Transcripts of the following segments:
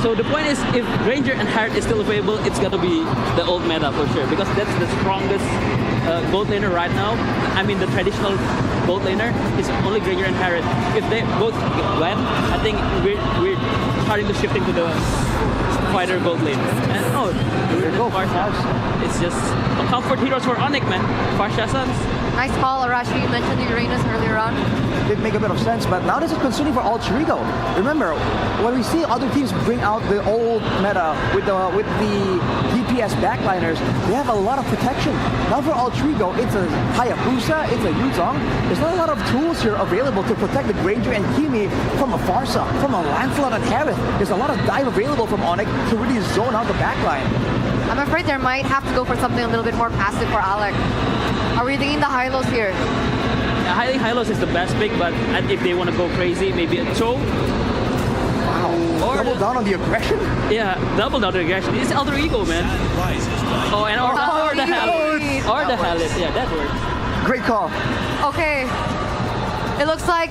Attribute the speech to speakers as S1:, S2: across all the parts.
S1: So the point is, if Granger and Harriet is still available, it's gonna be the old meta for sure, because that's the strongest gold laner right now. I mean, the traditional gold laner is only Granger and Harriet. If they both win, I think we're starting to shift into the fighter gold lane. And it's just a comfort heroes for Onic, man. Farsha Suns.
S2: Nice call, Arashi. You mentioned the Uranus earlier on.
S3: Did make a bit of sense, but now this is concerning for Alter Ego. Remember, when we see other teams bring out the old meta with the DPS backliners, they have a lot of protection. Now for Alter Ego, it's a Hayabusa, it's a Yuzong. There's not a lot of tools here available to protect the Granger and Kimi from a Farsa, from a Lancelot and Harith. There's a lot of dive available from Onic to really zone out the backline.
S2: I'm afraid there might have to go for something a little bit more passive for Alec. Are we thinking the Hylos here?
S1: Yeah, I think Hylos is the best pick, but if they want to go crazy, maybe a Cho.
S3: Wow. Or double down on the aggression?
S1: Yeah, double down on the aggression. It's Alter Ego, man. Oh, and or the Hellet. Or the Hellet. Yeah, that works.
S3: Great call.
S2: Okay. It looks like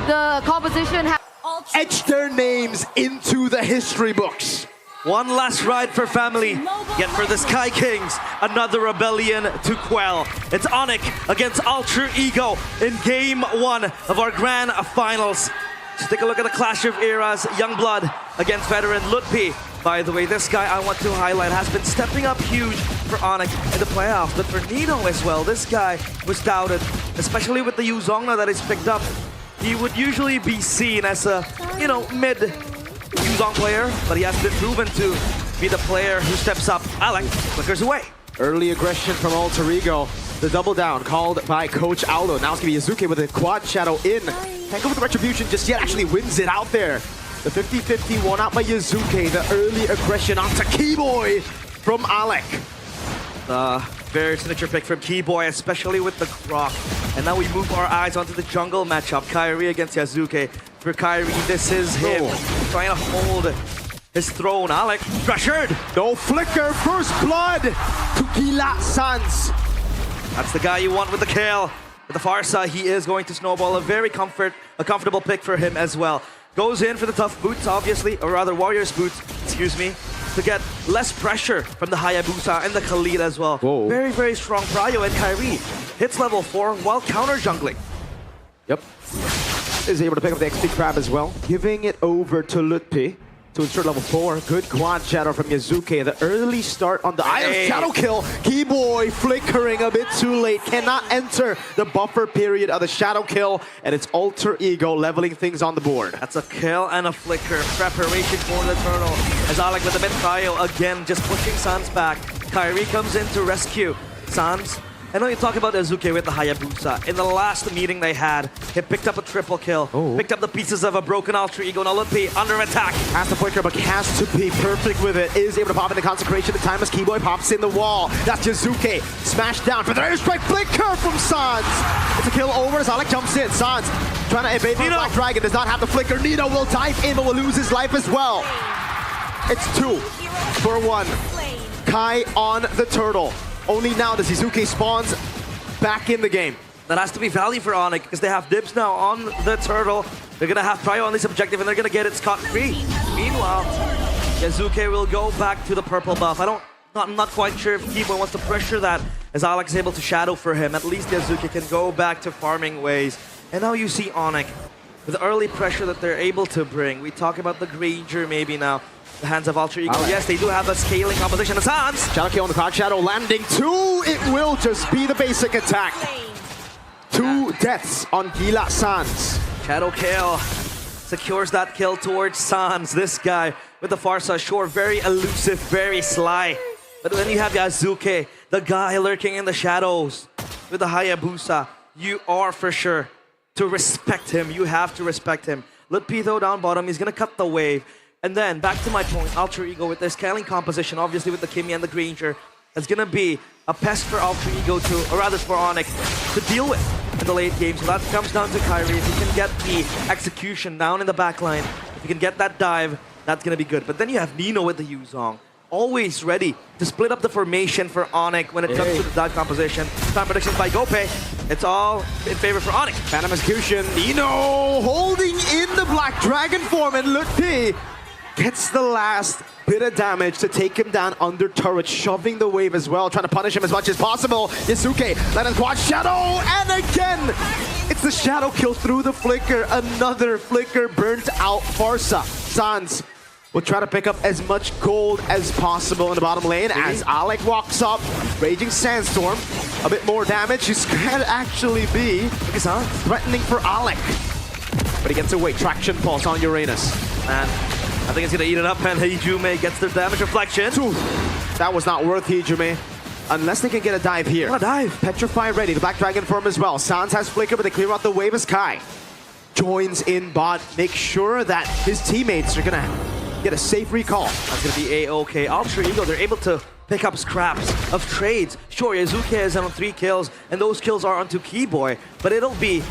S2: the composition has
S4: etched their names into the history books. One last ride for family, yet for the Sky Kings, another rebellion to quell. It's Onic against Alter Ego in Game 1 of our Grand Finals. Let's take a look at the Clash of Eras, Youngblood against veteran Lutpi. By the way, this guy I want to highlight has been stepping up huge for Onic in the playoffs, but for Nino as well. This guy was doubted, especially with the Yuzongna that is picked up. He would usually be seen as a, mid Yuzong player, but he has been proven to be the player who steps up. Alec flickers away.
S5: Early aggression from Alter Ego. The double down called by Coach Aulo. Now it's going to be Yazuke with a quad shadow in. Can't go for the retribution just yet, actually wins it out there. The 50-50 won out by Yazuke. The early aggression onto Keyboy from Alec.
S4: Very signature pick from Keyboy, especially with the Croc. And now we move our eyes onto the jungle matchup. Kyrie against Yazuke. For Kyrie, this is him trying to hold his throne. Alec pressured.
S5: No flicker, first blood to Gila Sans.
S4: That's the guy you want with the kill. With the Farsa, he is going to snowball. A very comfortable pick for him as well. Goes in for the tough boots, obviously, or rather Warriors boots, excuse me, to get less pressure from the Hayabusa and the Khalid as well.
S5: Whoa.
S4: Very, very strong prio, and Kyrie hits level 4 while counter jungling.
S5: Yep. Is able to pick up the XP Crab as well. Giving it over to Lutpi to insert level 4. Good quad shadow from Yazuke. The early start on the item shadow kill. Keyboy flickering a bit too late. Cannot enter the buffer period of the shadow kill. And it's Alter Ego leveling things on the board.
S4: That's a kill and a flicker. Preparation for the turtle. As Alec with the mid prio again, just pushing Sans back. Kyrie comes in to rescue Sans. I know you talk about Yazuke with the Hayabusa. In the last meeting they had, he picked up a triple kill. Picked up the pieces of a broken Alter Ego. Now Lutpi under attack.
S5: Has to flicker, but has to be perfect with it. Is able to pop into Consecration in time as Keyboy pops in the wall. That's Yazuke. Smashed down for the airstrike flicker from Sans. It's a kill over as Alec jumps in. Sans trying to evade the Black Dragon. Does not have the flicker. Nino will dive in, but will lose his life as well. It's 2 for 1. Kai on the turtle. Only now does Yazuke spawns back in the game.
S4: That has to be value for Onic because they have dibs now on the turtle. They're going to have prio on this objective and they're going to get it scot-free. Meanwhile, Yazuke will go back to the purple buff. I'm not quite sure if Keyboy wants to pressure that as Alex is able to shadow for him. At least Yazuke can go back to farming ways. And now you see Onic with the early pressure that they're able to bring. We talk about the Granger maybe now. The hands of Alter Ego. Yes, they do have the scaling composition. The Sans!
S5: Shadow kill on the quad shadow, landing 2. It will just be the basic attack. 2 deaths on Gila Sans.
S4: Shadow kill. Secures that kill towards Sans. This guy with the Farsa, sure, very elusive, very sly. But then you have Yazuke, the guy lurking in the shadows with the Hayabusa. You are for sure to respect him. You have to respect him. Lutpi though down bottom, he's gonna cut the wave. And then, back to my point, Alter Ego with their scaling composition, obviously with the Kimi and the Granger, is going to be a pest for Alter Ego to, or rather for Onic, to deal with in the late game. So that comes down to Kyrie. If he can get the execution down in the backline, if he can get that dive, that's going to be good. But then you have Nino with the Yuzong, always ready to split up the formation for Onic when it comes to the dive composition. Time predictions by Gope. It's all in favor for Onic.
S5: Phantom execution. Nino holding in the Black Dragon form, and Lutpi gets the last bit of damage to take him down under turret, shoving the wave as well, trying to punish him as much as possible. Yasuke, let him quad shadow, and again, it's the shadow kill through the flicker. Another flicker burnt out Farsa. Sans will try to pick up as much gold as possible in the bottom lane as Alec walks up. Raging Sandstorm, a bit more damage. This could actually be threatening for Alec. But he gets away. Traction pulse on Uranus.
S4: And I think it's gonna eat it up, and Hijume gets the damage reflection.
S5: Ooh, that was not worth Hijume. Unless they can get a dive here.
S4: What a dive.
S5: Petrify ready. The Black Dragon form as well. Sans has Flicker, but they clear out the wave as Kai joins in bot. Make sure that his teammates are gonna get a safe recall.
S4: That's gonna be A-OK. Alter Ego, they're able to pick up scraps of trades. Sure, Yazuke is on 3 kills, and those kills are onto Keyboy, but it'll be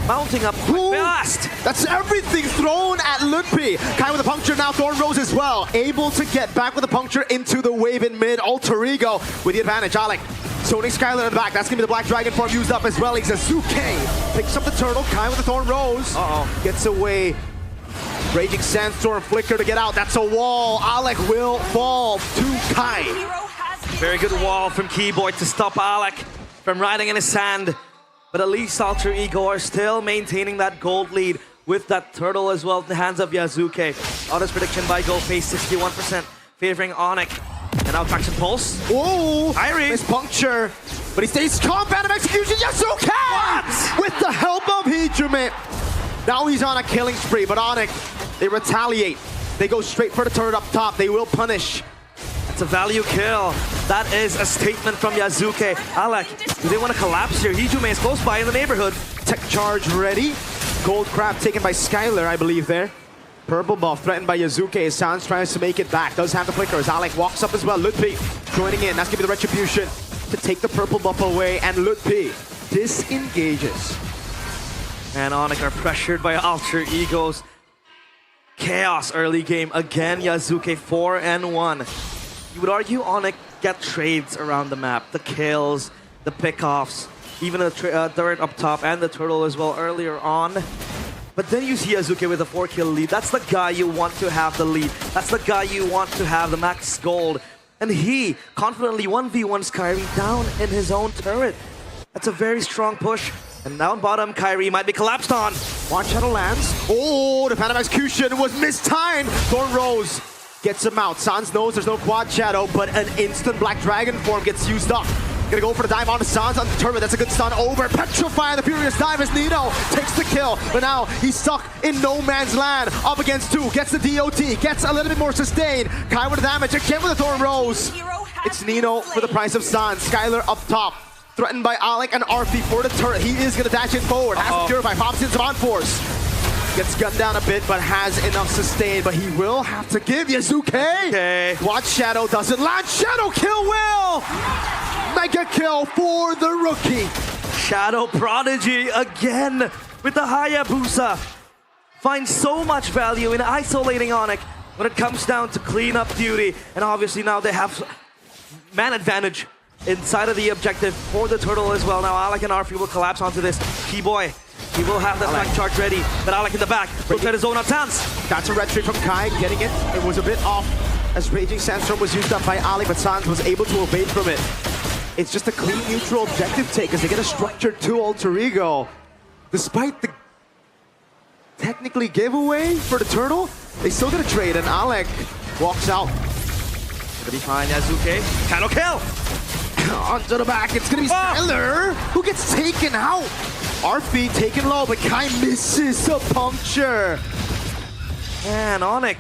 S4: mounting up fast.
S5: That's everything thrown at Ludpi. Kai with a puncture, now Thorn Rose as well. Able to get back with a puncture into the wave in mid. Alter Ego with the advantage. Alec zoning Skylar in the back. That's gonna be the Black Dragon form used up as well. Yazuke picks up the turtle. Kai with the Thorn Rose. Gets away. Raging Sandstorm Flicker to get out. That's a wall. Alec will fall to Kai.
S4: Very good wall from Keyboy to stop Alec from riding in his sand. But at least Alter Ego are still maintaining that gold lead with that turtle as well in the hands of Yazuke. Honest prediction by GoFace, 61% favoring Onic. And now Traction Pulse.
S5: Oh,
S4: Irie.
S5: Miss puncture, but he stays calm. Band of execution. Yazuke!
S4: What?
S5: With the help of Hijume. Now he's on a killing spree, but Onic, they retaliate. They go straight for the turret up top. They will punish.
S4: It's a value kill. That is a statement from Yazuke. Alec, do they want to collapse here? Hijume is close by in the neighborhood.
S5: Tech charge ready. Gold crab taken by Skylar, I believe there. Purple buff threatened by Yazuke as Sans tries to make it back. Does have the flicker as Alec walks up as well. Ludpi joining in. That's going to be the retribution to take the purple buff away. And Ludpi disengages.
S4: And Onic are pressured by Alter Egos. Chaos early game. Again, Yazuke 4-1. You would argue Onic get trades around the map. The kills, the pickoffs, even a turret up top and the turtle as well earlier on. But then you see Yazuke with a 4-kill lead. That's the guy you want to have the lead. That's the guy you want to have the max gold. And he confidently 1v1s Kyrie down in his own turret. That's a very strong push. And down bottom, Kyrie might be collapsed on.
S5: One shadow lands. Oh, the Phantom Execution was mistimed. Thorn Rose gets him out. Sans knows there's no quad shadow, but an instant Black Dragon form gets used up. Gonna go for the dive onto Sans on the turret. That's a good stun over. Petrify the Furious Dive as Nino takes the kill. But now he's stuck in no man's land. Up against 2. Gets the DOT. Gets a little bit more sustained. Kai with the damage. Again with the Thorn Rose. It's Nino for the price of Sans. Skylar up top. Threatened by Alec and Arfi for the turret. He is gonna dash in forward. Has to purify. Pops in some on force. Gets gunned down a bit, but has enough sustain. But he will have to give Yazuke.
S4: Okay.
S5: Watch Shadow doesn't land. Shadow kill will! Mega kill for the rookie.
S4: Shadow Prodigy again with the Hayabusa. Finds so much value in isolating Onic when it comes down to cleanup duty. And obviously now they have man advantage inside of the objective for the turtle as well. Now Alec and Arfi will collapse onto this. Keyboy, he will have that flank charge ready. But Alec in the back will try to zone out Sans.
S5: That's a red tree from Kai, getting it. It was a bit off as Raging Sandstorm was used up by Alec, but Sans was able to evade from it. It's just a clean neutral objective take as they get a structured 2 Alter Ego. Despite the technically giveaway for the turtle, they still get a trade and Alec walks out.
S4: Gonna be fine, Yazuke. Shadow kill!
S5: Onto the back, it's gonna be Skylar who gets taken out. Arfi taken low, but Kai misses a puncture.
S4: Man, Onic,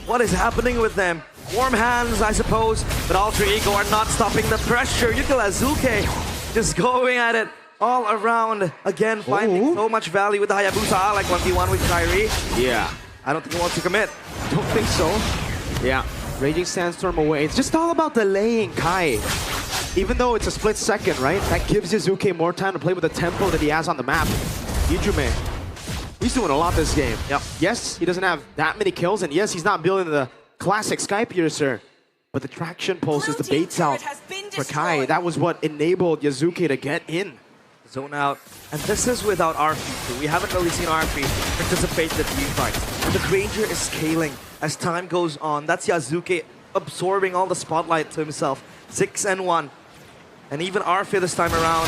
S4: what is happening with them? Warm hands, I suppose, but Alter Ego are not stopping the pressure. Yuka Yazuke just going at it all around. Again, finding so much value with the Hayabusa Alec 1v1 with Kyrie.
S5: Yeah.
S4: I don't think he wants to commit.
S5: Don't think so. Yeah. Raging Sandstorm away. It's just all about delaying Kai. Even though it's a split second, right? That gives Yazuke more time to play with the tempo that he has on the map. Hijume, he's doing a lot this game.
S4: Yep.
S5: Yes, he doesn't have that many kills, and yes, he's not building the classic Sky Piercer, but the traction pulse is the baits out for Kai. That was what enabled Yazuke to get in.
S4: Zone out. And this is without Arfi too. We haven't really seen Arfi participate in the team fights. The Granger is scaling as time goes on. That's Yazuke absorbing all the spotlight to himself. 6-1. And even Arfia this time around,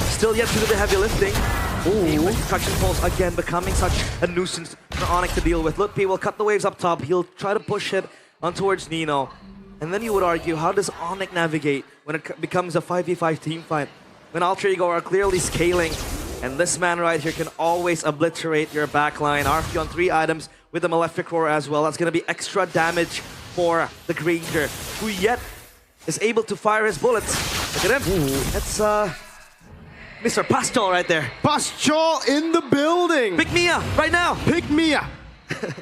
S4: still yet to do the heavy lifting. With Destruction Pulse again becoming such a nuisance for Onic to deal with. Lutpi will cut the waves up top. He'll try to push it on towards Nino. And then you would argue, how does Onic navigate when it becomes a 5v5 team fight? When Alter Ego are clearly scaling, and this man right here can always obliterate your backline. Arfia on 3 items with the Malefic Roar as well. That's going to be extra damage for the Granger, who yet is able to fire his bullets. Look at him. That's Mr. Pastol right there.
S5: Pastol in the building.
S4: Pick Mia right now.
S5: Pick Mia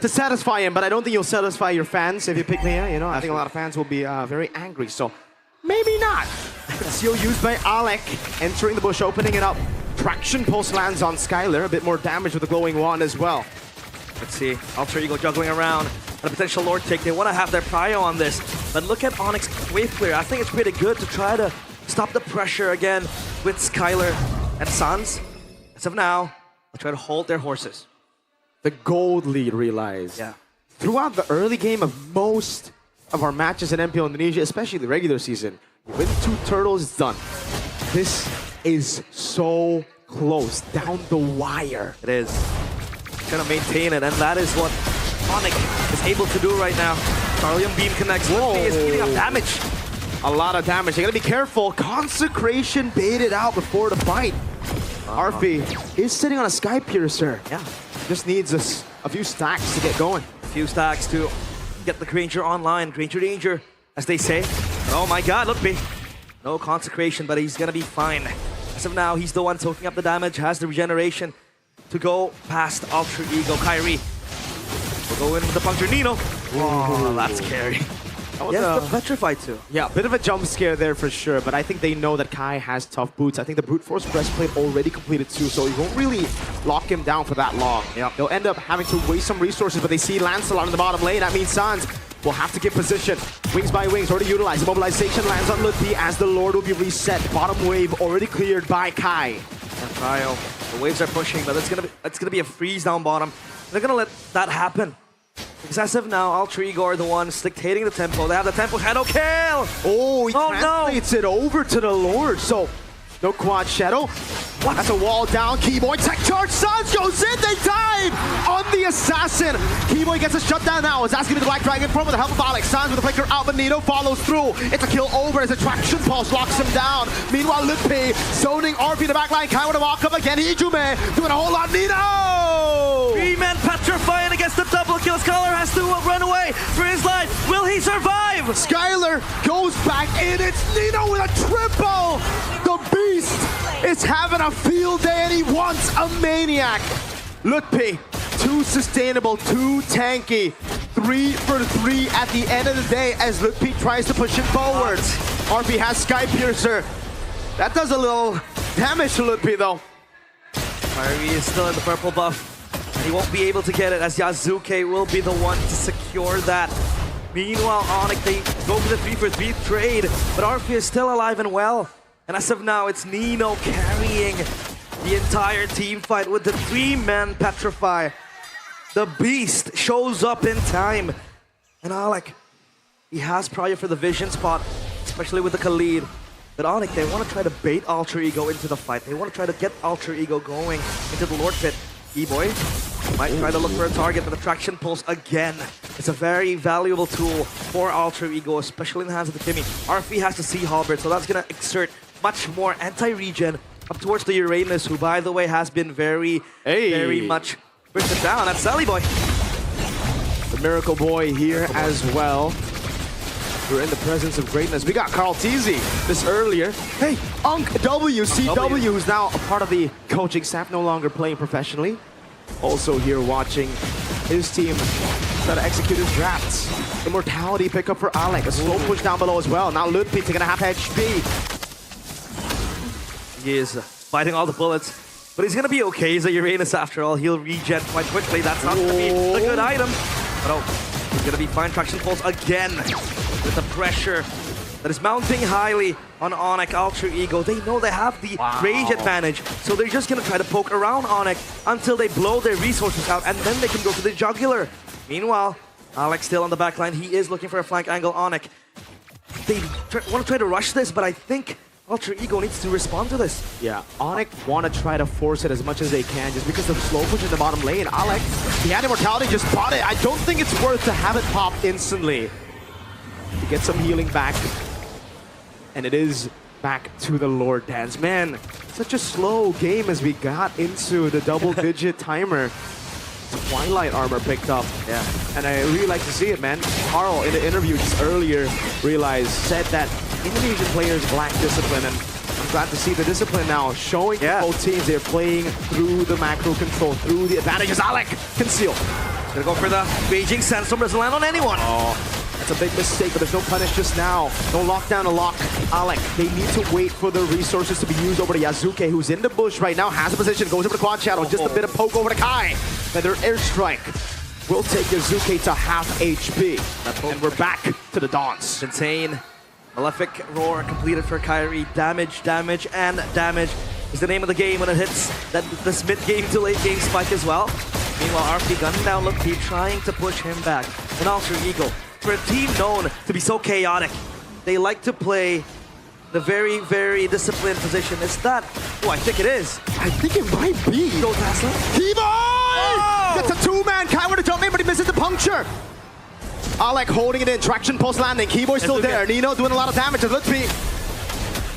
S5: to satisfy him, but I don't think you'll satisfy your fans if you pick Mia. You know, I think a lot of fans will be very angry, so maybe not. Seal used by Alec, entering the bush, opening it up. Traction Pulse lands on Skylar, a bit more damage with the glowing wand as well.
S4: Let's see, Alter Ego juggling around and a potential Lord take. They want to have their prio on this, but look at Onyx wave clear. I think it's pretty good to try to stop the pressure again with Skylar and Sans. As of now, they'll try to hold their horses.
S5: The gold lead, realize.
S4: Yeah.
S5: Throughout the early game of most of our matches in MPL Indonesia, especially the regular season, you win 2 turtles, it's done. This is so close, down the wire.
S4: It is. Gonna maintain it, and that is what Onic is able to do right now. Charlium Beam connects. Lutpi is eating up damage.
S5: A lot of damage. You gotta be careful. Consecration baited out before the fight. Arfi is sitting on a Sky Piercer.
S4: Yeah.
S5: Just needs a few stacks to get going.
S4: A few stacks to get the Granger online. Granger danger, as they say. Oh my god, Lutpi. No consecration, but he's gonna be fine. As of now, he's the one soaking up the damage, has the regeneration to go past Alter Ego. Kyrie will go in with the puncture. Nino. Oh, that's scary. Yes, the Petrified too.
S5: Yeah, a bit of a jump scare there for sure, but I think they know that Kai has tough boots. I think the Brute Force breastplate already completed too, so you won't really lock him down for that long.
S4: Yep.
S5: They'll end up having to waste some resources, but they see Lancelot in the bottom lane. That means Sans will have to get position. Wings by wings, already utilized. Immobilization lands on Lutpi as the Lord will be reset. Bottom wave already cleared by Kai.
S4: And Cryo, the waves are pushing, but it's gonna be a freeze down bottom. They're gonna let that happen. Because as of now, Alter Ego are the ones dictating the tempo. They have the tempo shadow kill!
S5: Oh, he translates it over to the Lord, so no quad shadow. What? That's a wall down. Keyboy tech charge. Sans goes in. They dive on the assassin. Keyboy gets a shutdown now. Is asking the Black Dragon from with the help of Alex. Sans with the flicker out. Benito follows through. It's a kill over as a traction pulse locks him down. Meanwhile, Lutpi zoning RP in the backline. Kai with a walk up again. Ijume doing a whole lot. Nino!
S4: 3-man petrifying against the double kill. Scholar has to run away for his life. Will he survive?
S5: Skylar goes back in. It's Nino with a triple. The beast is having a field day and he wants a maniac. Lutpi, too sustainable, too tanky. 3 for 3 at the end of the day as Lutpi tries to push him forward. RP has Sky Piercer. That does a little damage to Lutpi though.
S4: Kyrie is still in the purple buff. He won't be able to get it as Yazuke will be the one to secure that. Meanwhile, Onic, they go for the 3 for 3 trade, but Arfia is still alive and well. And as of now, it's Nino carrying the entire team fight with the 3-man Petrify. The beast shows up in time. And Alec, he has prio for the vision spot, especially with the Khalid. But Onic, they want to try to bait Alter Ego into the fight. They want to try to get Alter Ego going into the Lord Pit. E-Boy might try to look for a target, but the Traction Pulse again. It's a very valuable tool for Alter Ego, especially in the hands of the Timmy. Arfi has the Sea Halberd, so that's going to exert much more anti-regen up towards the Uranus, who, by the way, has been very much pushed down. That's Sally Boy.
S5: The Miracle Boy here as well. We're in the presence of greatness. We got Carl Teasy this earlier. Hey, Unk WCW, who's now a part of the coaching staff, no longer playing professionally. Also here watching his team try to execute his drafts. Immortality pickup for Alec. A slow push down below as well. Now Lutpi taking a half HP.
S4: He is fighting all the bullets, but he's gonna be okay. He's a Uranus after all. He'll regen quite quickly. That's not gonna be a good item. But oh, he's gonna be fine. Traction Pulse again with the pressure that is mounting highly on Onic. Alter Ego, they know they have the rage advantage, so they're just gonna try to poke around Onic until they blow their resources out, and then they can go for the jugular. Meanwhile, Alex still on the back line. He is looking for a flank angle. Onic. They want to try to rush this, but I think Alter Ego needs to respond to this.
S5: Yeah, Onic want to try to force it as much as they can just because of slow push in the bottom lane. Alex, he had immortality, just bought it. I don't think it's worth to have it pop instantly. To get some healing back. And it is back to the Lord Dance. Man, such a slow game as we got into the double-digit timer. Twilight armor picked up.
S4: Yeah.
S5: And I really like to see it, man. Carl, in the interview just earlier, said that Indonesian players lack discipline, and I'm glad to see the discipline now showing both teams. They're playing through the macro control, through the advantages. Alec, conceal.
S4: Gonna go for the Beijing Sandstorm, doesn't land on anyone.
S5: Oh, that's a big mistake, but there's no punish just now. No lockdown to lock Alec. They need to wait for the resources to be used over to Yazuke, who's in the bush right now, has a position, goes over to Quad Shadow, just a bit of poke over to Kai. And their airstrike will take Yazuke to half HP. And we're back to the Dons.
S4: Insane. Malefic Roar completed for Kyrie. Damage, damage, and damage is the name of the game when it hits this mid-game to late-game spike as well. Meanwhile, RP gunning down Look-P, trying to push him back. And Alter Ego, for a team known to be so chaotic, they like to play the very, very disciplined position. Is that? Oh, I think it is.
S5: I think it might be.
S4: Go Tesla.
S5: Keyboy! That's a two-man. Kai with a jump in, but he misses the puncture. Alec holding it in. Traction post landing. Keyboy still there. Nino doing a lot of damage. Lutfi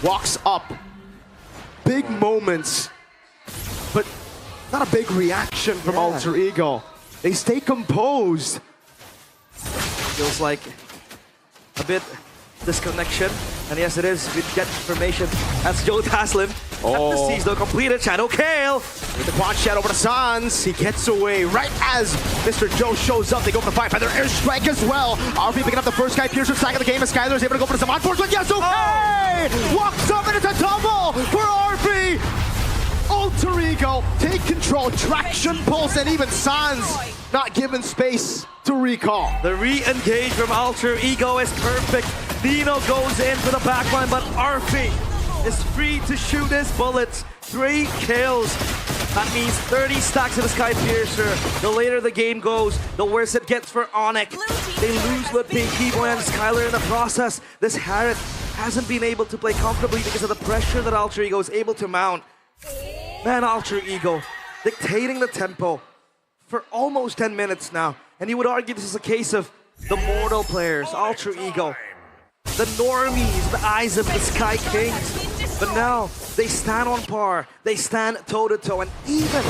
S5: walks up. Big moments, but not a big reaction from Alter Ego. They stay composed.
S4: Feels like a bit disconnection. And yes, it is. We get information. That's Joe Taslim. F16 though completed. Shadow Kale.
S5: With the quad shadow over to Sans. He gets away right as Mr. Joe shows up. They go for the fight by their airstrike as well. RP picking up the first guy. Piercer stack of the game. As Skyler is able to go for the Saman Force. Yes, okay! Walks up and it's a double for RP. Alter Ego take control. Traction pulse and even Sans not given space to recall.
S4: The re-engage from Alter Ego is perfect. Nino goes in for the backline, but RP is free to shoot his bullets. 3 kills. That means 30 stacks of the Sky Piercer. The later the game goes, the worse it gets for Onic. They lose Lutfi, Keyboy, and Skyler in the process. This Harriet hasn't been able to play comfortably because of the pressure that Alter Ego is able to mount. Man, Alter Ego dictating the tempo for almost 10 minutes now. And you would argue this is a case of the mortal players, Alter Ego. The normies, the eyes of the Sky Kings. But now, they stand on par. They stand toe-to-toe and even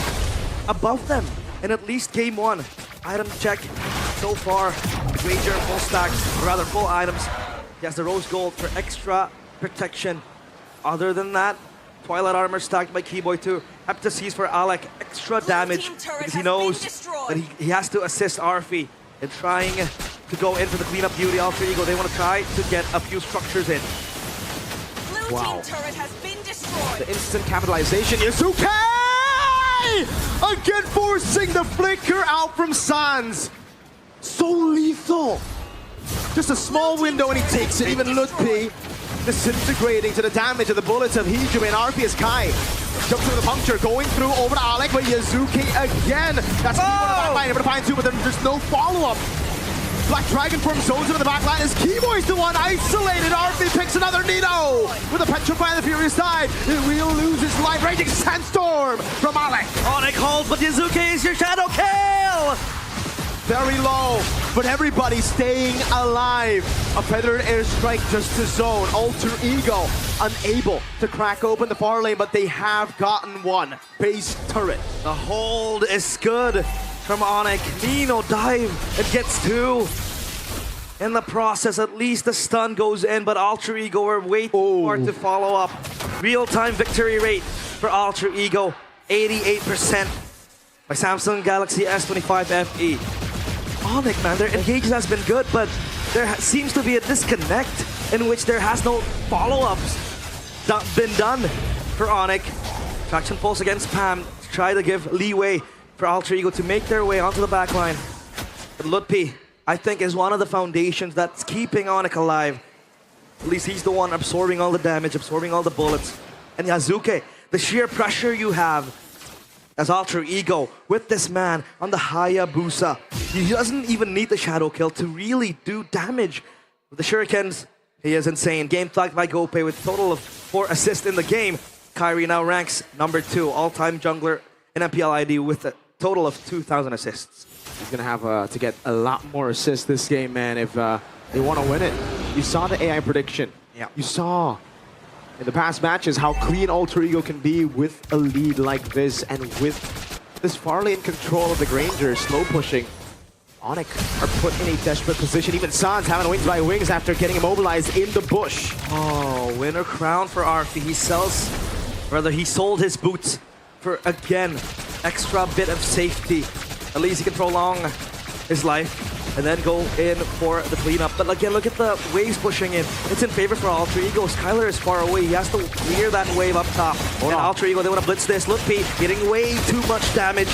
S4: above them in at least game 1. Item check so far. Ranger full stacks, or rather full items. He has the rose gold for extra protection. Other than that, Twilight armor stacked by Keyboy too. Heptasis for Alec, extra damage because he knows that he has to assist Arfi in trying to go in for the cleanup duty. Alter Ego, they want to try to get a few structures in.
S5: Wow.
S6: Turret has been destroyed.
S5: The instant capitalization. Yazuke! Again forcing the flicker out from Sans. So lethal. Just a small window and he takes it. Even Lutfi disintegrating to the damage of the bullets of Hiju and Arceus Kai. Jumps through the puncture, going through over to Alec, but Yazuke again. That's able to find 2, but then there's no follow-up. Black Dragon form zones into the back line as Keyboy's the one isolated. RP picks another Nino with a Petrify on the Furious side. It will lose his life. Raging Sandstorm from Alec.
S4: Onic holds, but Yazuke is your shadow kill!
S5: Very low, but everybody staying alive. A Predator airstrike just to zone. Alter Ego unable to crack open the far lane, but they have gotten one. Base turret.
S4: The hold is good from Onic. Nino dive and gets 2. In the process, at least the stun goes in, but Alter Ego are way too hard to follow up. Real-time victory rate for Alter Ego, 88% by Samsung Galaxy S25 FE. Onic, man, their engagement has been good, but there seems to be a disconnect in which there has no follow-ups been done for Onic. Traction pulse against Pam to try to give leeway for Alter Ego to make their way onto the backline. But Lutfi, I think, is one of the foundations that's keeping Onic alive. At least he's the one absorbing all the damage, absorbing all the bullets. And Yazuke, the sheer pressure you have as Alter Ego with this man on the Hayabusa. He doesn't even need the shadow kill to really do damage. With the shurikens, he is insane. Game flagged by Gope with a total of 4 assists in the game. Kyrie now ranks number 2 all-time jungler in MPL ID with a total of 2,000 assists.
S5: He's gonna have to get a lot more assists this game, man, if they want to win it. You saw the AI prediction.
S4: Yeah.
S5: You saw in the past matches how clean Alter Ego can be with a lead like this, and with this Farley in control of the Granger, slow pushing. Onic are put in a desperate position. Even Sans having wings by wings after getting immobilized in the bush.
S4: Oh, winner crown for Arfi. He sold his boots for, again, extra bit of safety. At least he can prolong his life and then go in for the cleanup. But again, look at the waves pushing in. It's in favor for Alter Ego. Skylar is far away. He has to clear that wave up top. And Alter Ego, they want to blitz this. Look, Pete, getting way too much damage.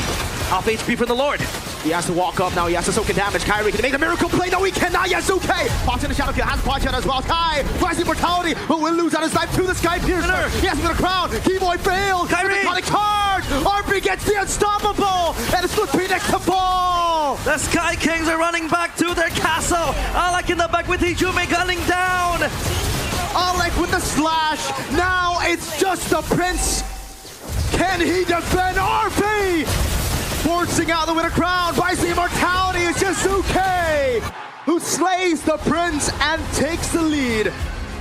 S4: Off HP from the Lord.
S5: He has to walk up now. He has to soak in damage. Kyrie, can he make the miracle play? No, he cannot. Yasuke pops in the shadow kill. Has Quad as well. Kai tries immortality, but will lose out his life to the Sky Piercer. He has to get a crown. Keyboy fails.
S4: Kyrie.
S5: Iconic charge. RP gets the unstoppable. And it's Look next to ball.
S4: The Sky Kings are running back to their castle. Alec in the back with Hijume gunning down.
S5: Alec with the slash. Now it's just the Prince. Can he defend RP? Forcing out the winner crown, buys the immortality, it's Yasuke who slays the Prince and takes the lead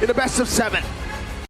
S5: in the best of 7.